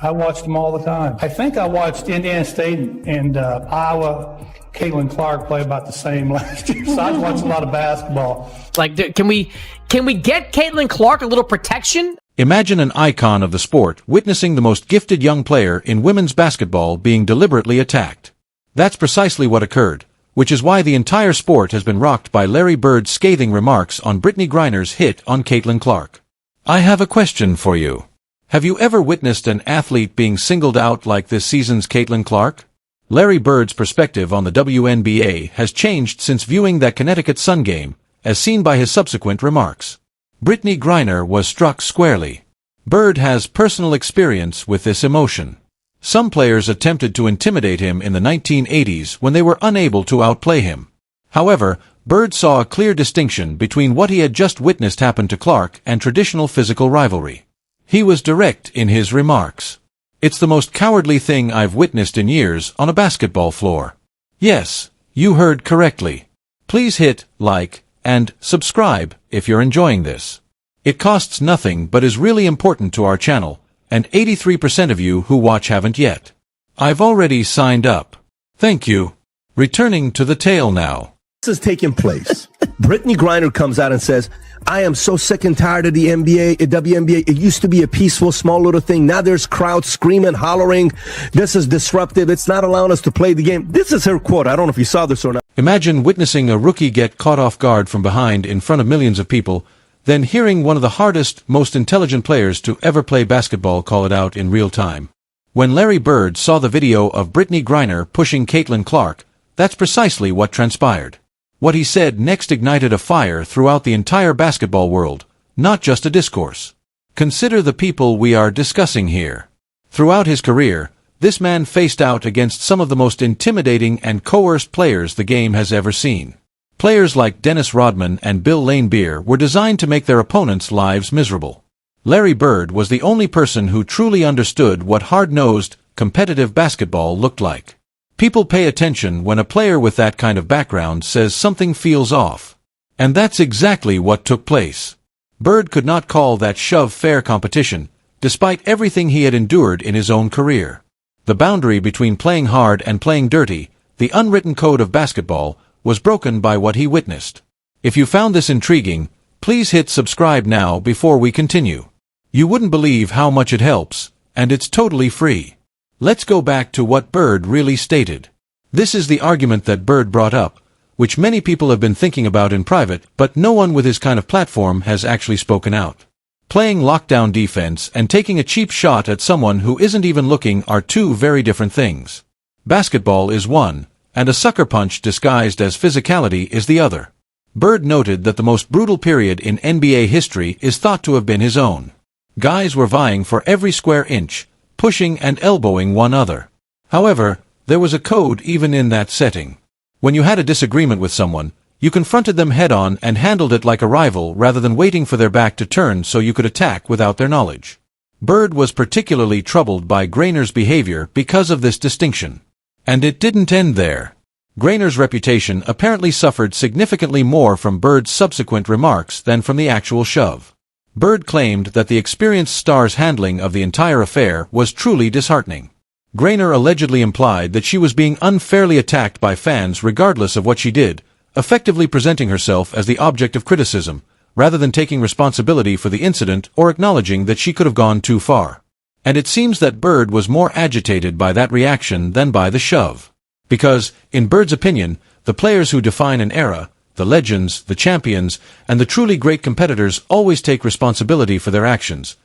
I watched them all the time. I think I watched Indiana State and Iowa. Caitlin Clark play about the same last year, so I watched a lot of basketball. Like, can we get Caitlin Clark a little protection? Imagine an icon of the sport witnessing the most gifted young player in women's basketball being deliberately attacked. That's precisely what occurred, which is why the entire sport has been rocked by Larry Bird's scathing remarks on Brittney Griner's hit on Caitlin Clark. I have a question for you. Have you ever witnessed an athlete being singled out like this season's Caitlin Clark? Larry Bird's perspective on the Wnba has changed since viewing that Connecticut Sun game, as seen by his subsequent remarks. Brittney Griner was struck squarely. Bird has personal experience with this emotion. Some players attempted to intimidate him in the 1980s when they were unable to outplay him. However, Bird saw a clear distinction between what he had just witnessed happen to Clark and traditional physical rivalry. He was direct in his remarks. It's the most cowardly thing I've witnessed in years on a basketball floor. Yes, you heard correctly. Please hit like and subscribe if you're enjoying this. It costs nothing but is really important to our channel, and 83% of you who watch haven't yet. I've already signed up. Thank you. Returning to the tale now. This is taking place. Brittney Griner comes out and says, I am so sick and tired of the WNBA. It used to be a peaceful, small little thing. Now there's crowds screaming, hollering. This is disruptive. It's not allowing us to play the game. This is her quote. I don't know if you saw this or not. Imagine witnessing a rookie get caught off guard from behind in front of millions of people, then hearing one of the hardest, most intelligent players to ever play basketball call it out in real time. When Larry Bird saw the video of Brittney Griner pushing Caitlin Clark, that's precisely what transpired. What he said next ignited a fire throughout the entire basketball world, not just a discourse. Consider the people we are discussing here. Throughout his career, this man faced out against some of the most intimidating and coerced players the game has ever seen. Players like Dennis Rodman and Bill Laimbeer were designed to make their opponents' lives miserable. Larry Bird was the only person who truly understood what hard-nosed, competitive basketball looked like. People pay attention when a player with that kind of background says something feels off. And that's exactly what took place. Bird could not call that shove fair competition, despite everything he had endured in his own career. The boundary between playing hard and playing dirty, the unwritten code of basketball, was broken by what he witnessed. If you found this intriguing, please hit subscribe now before we continue. You wouldn't believe how much it helps, and it's totally free. Let's go back to what Bird really stated. This is the argument that Bird brought up, which many people have been thinking about in private, but no one with his kind of platform has actually spoken out. Playing lockdown defense and taking a cheap shot at someone who isn't even looking are two very different things. Basketball is one, and a sucker punch disguised as physicality is the other. Bird noted that the most brutal period in NBA history is thought to have been his own. Guys were vying for every square inch, pushing and elbowing one another. However, there was a code even in that setting. When you had a disagreement with someone, you confronted them head-on and handled it like a rival rather than waiting for their back to turn so you could attack without their knowledge. Bird was particularly troubled by Griner's behavior because of this distinction. And it didn't end there. Griner's reputation apparently suffered significantly more from Bird's subsequent remarks than from the actual shove. Bird claimed that the experienced star's handling of the entire affair was truly disheartening. Griner allegedly implied that she was being unfairly attacked by fans regardless of what she did, effectively presenting herself as the object of criticism, rather than taking responsibility for the incident or acknowledging that she could have gone too far. And it seems that Bird was more agitated by that reaction than by the shove. Because, in Bird's opinion, the players who define an era, the legends, the champions, and the truly great competitors always take responsibility for their actions,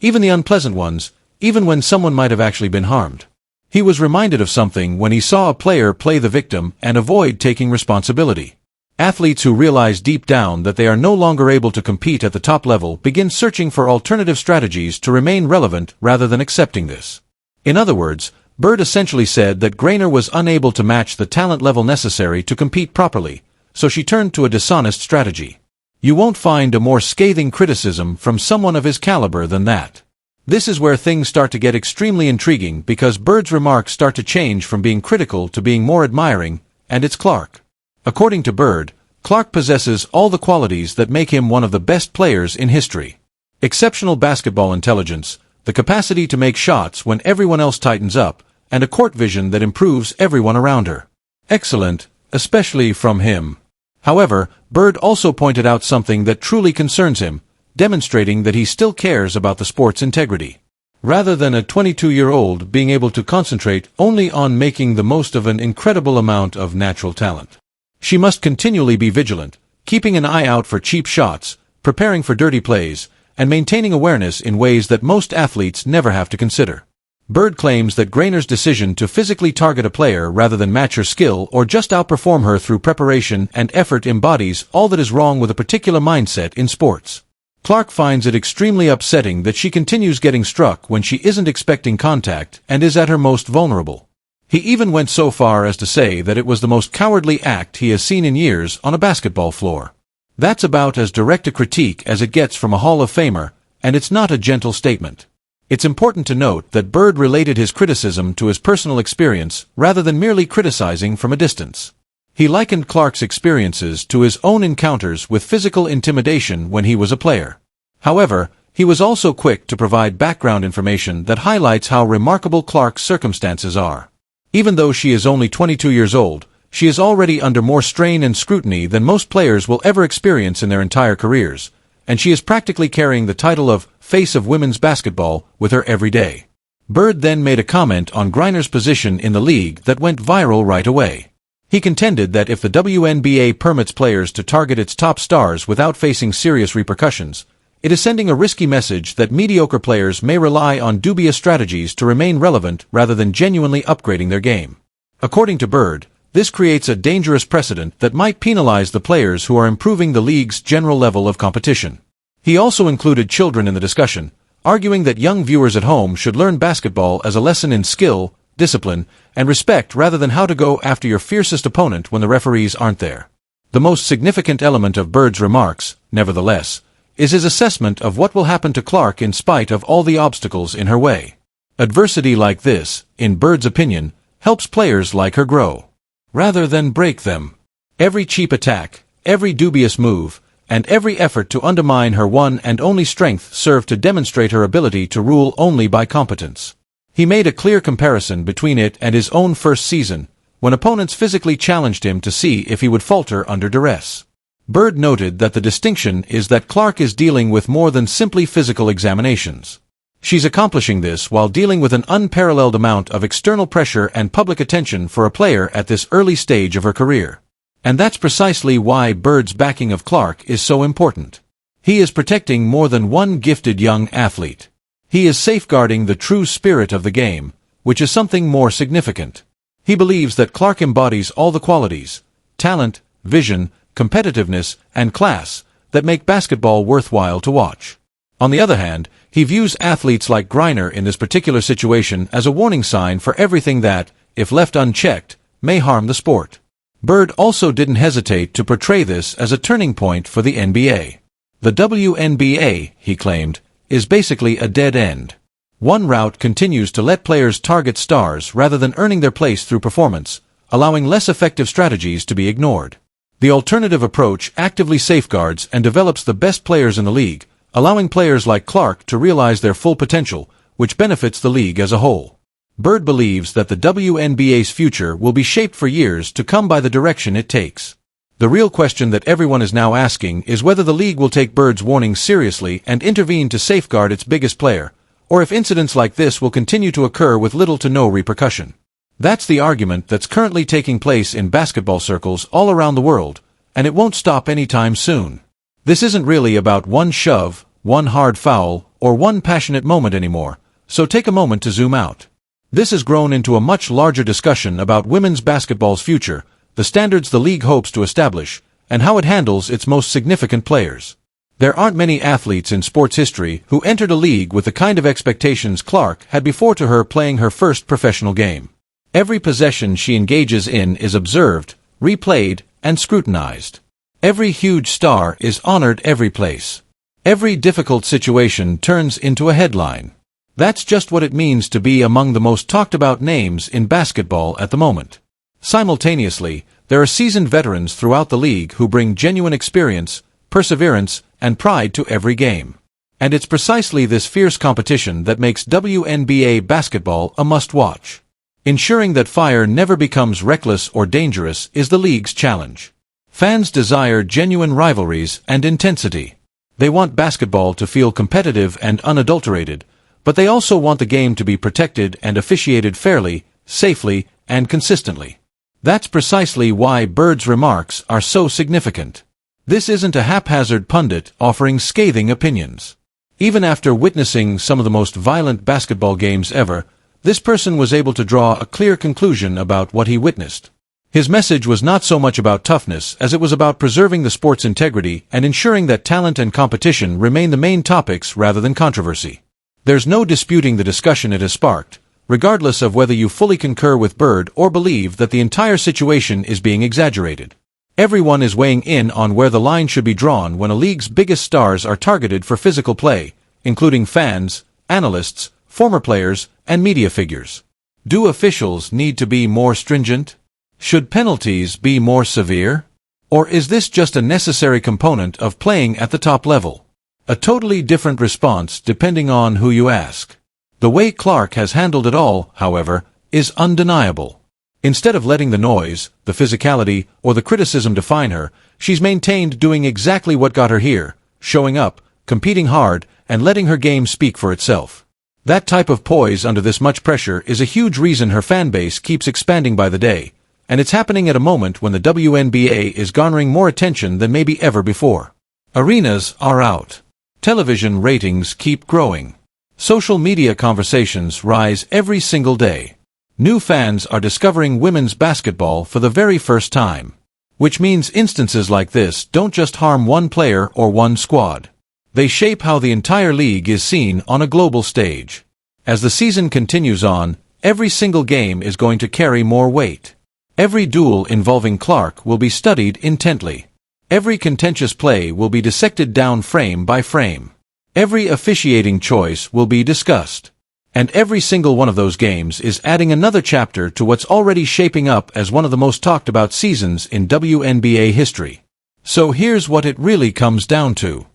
even the unpleasant ones, even when someone might have actually been harmed. He was reminded of something when he saw a player play the victim and avoid taking responsibility. Athletes who realize deep down that they are no longer able to compete at the top level begin searching for alternative strategies to remain relevant rather than accepting this. In other words, Bird essentially said that Griner was unable to match the talent level necessary to compete properly, so she turned to a dishonest strategy. You won't find a more scathing criticism from someone of his caliber than that. This is where things start to get extremely intriguing because Bird's remarks start to change from being critical to being more admiring, and it's Clark. According to Bird, Clark possesses all the qualities that make him one of the best players in history. Exceptional basketball intelligence, the capacity to make shots when everyone else tightens up, and a court vision that improves everyone around her. Excellent, especially from him. However, Bird also pointed out something that truly concerns him, demonstrating that he still cares about the sport's integrity. Rather than a 22-year-old being able to concentrate only on making the most of an incredible amount of natural talent. She must continually be vigilant, keeping an eye out for cheap shots, preparing for dirty plays, and maintaining awareness in ways that most athletes never have to consider. Bird claims that Griner's decision to physically target a player rather than match her skill or just outperform her through preparation and effort embodies all that is wrong with a particular mindset in sports. Clark finds it extremely upsetting that she continues getting struck when she isn't expecting contact and is at her most vulnerable. He even went so far as to say that it was the most cowardly act he has seen in years on a basketball floor. That's about as direct a critique as it gets from a Hall of Famer, and it's not a gentle statement. It's important to note that Bird related his criticism to his personal experience rather than merely criticizing from a distance. He likened Clark's experiences to his own encounters with physical intimidation when he was a player. However, he was also quick to provide background information that highlights how remarkable Clark's circumstances are. Even though she is only 22 years old, she is already under more strain and scrutiny than most players will ever experience in their entire careers, and she is practically carrying the title of Face of Women's Basketball with her every day. Bird then made a comment on Griner's position in the league that went viral right away. He contended that if the WNBA permits players to target its top stars without facing serious repercussions, it is sending a risky message that mediocre players may rely on dubious strategies to remain relevant rather than genuinely upgrading their game. According to Bird, this creates a dangerous precedent that might penalize the players who are improving the league's general level of competition. He also included children in the discussion, arguing that young viewers at home should learn basketball as a lesson in skill, discipline, and respect rather than how to go after your fiercest opponent when the referees aren't there. The most significant element of Bird's remarks, nevertheless, is his assessment of what will happen to Clark in spite of all the obstacles in her way. Adversity like this, in Bird's opinion, helps players like her grow, rather than break them. Every cheap attack, every dubious move, and every effort to undermine her one and only strength serve to demonstrate her ability to rule only by competence. He made a clear comparison between it and his own first season, when opponents physically challenged him to see if he would falter under duress. Bird noted that the distinction is that Clark is dealing with more than simply physical examinations. She's accomplishing this while dealing with an unparalleled amount of external pressure and public attention for a player at this early stage of her career. And that's precisely why Bird's backing of Clark is so important. He is protecting more than one gifted young athlete. He is safeguarding the true spirit of the game, which is something more significant. He believes that Clark embodies all the qualities, talent, vision, competitiveness, and class that make basketball worthwhile to watch. On the other hand, he views athletes like Griner in this particular situation as a warning sign for everything that, if left unchecked, may harm the sport. Bird also didn't hesitate to portray this as a turning point for the NBA. The WNBA, he claimed, is basically a dead end. One route continues to let players target stars rather than earning their place through performance, allowing less effective strategies to be ignored. The alternative approach actively safeguards and develops the best players in the league, allowing players like Clark to realize their full potential, which benefits the league as a whole. Bird believes that the WNBA's future will be shaped for years to come by the direction it takes. The real question that everyone is now asking is whether the league will take Bird's warnings seriously and intervene to safeguard its biggest player, or if incidents like this will continue to occur with little to no repercussion. That's the argument that's currently taking place in basketball circles all around the world, and it won't stop anytime soon. This isn't really about one shove, one hard foul, or one passionate moment anymore, so take a moment to zoom out. This has grown into a much larger discussion about women's basketball's future, the standards the league hopes to establish, and how it handles its most significant players. There aren't many athletes in sports history who entered a league with the kind of expectations Clark had before to her playing her first professional game. Every possession she engages in is observed, replayed, and scrutinized. Every huge star is honored every place. Every difficult situation turns into a headline. That's just what it means to be among the most talked about names in basketball at the moment. Simultaneously, there are seasoned veterans throughout the league who bring genuine experience, perseverance, and pride to every game. And it's precisely this fierce competition that makes WNBA basketball a must-watch. Ensuring that fire never becomes reckless or dangerous is the league's challenge. Fans desire genuine rivalries and intensity. They want basketball to feel competitive and unadulterated, but they also want the game to be protected and officiated fairly, safely, and consistently. That's precisely why Bird's remarks are so significant. This isn't a haphazard pundit offering scathing opinions. Even after witnessing some of the most violent basketball games ever, this person was able to draw a clear conclusion about what he witnessed. His message was not so much about toughness as it was about preserving the sport's integrity and ensuring that talent and competition remain the main topics rather than controversy. There's no disputing the discussion it has sparked, regardless of whether you fully concur with Bird or believe that the entire situation is being exaggerated. Everyone is weighing in on where the line should be drawn when a league's biggest stars are targeted for physical play, including fans, analysts, former players, and media figures. Do officials need to be more stringent? Should penalties be more severe? Or is this just a necessary component of playing at the top level? A totally different response depending on who you ask. The way Clark has handled it all, however, is undeniable. Instead of letting the noise, the physicality, or the criticism define her, she's maintained doing exactly what got her here, showing up, competing hard, and letting her game speak for itself. That type of poise under this much pressure is a huge reason her fan base keeps expanding by the day, and it's happening at a moment when the WNBA is garnering more attention than maybe ever before. Arenas are out. Television ratings keep growing. Social media conversations rise every single day. New fans are discovering women's basketball for the very first time. Which means instances like this don't just harm one player or one squad. They shape how the entire league is seen on a global stage. As the season continues on, every single game is going to carry more weight. Every duel involving Clark will be studied intently. Every contentious play will be dissected down frame by frame. Every officiating choice will be discussed. And every single one of those games is adding another chapter to what's already shaping up as one of the most talked about seasons in WNBA history. So here's what it really comes down to.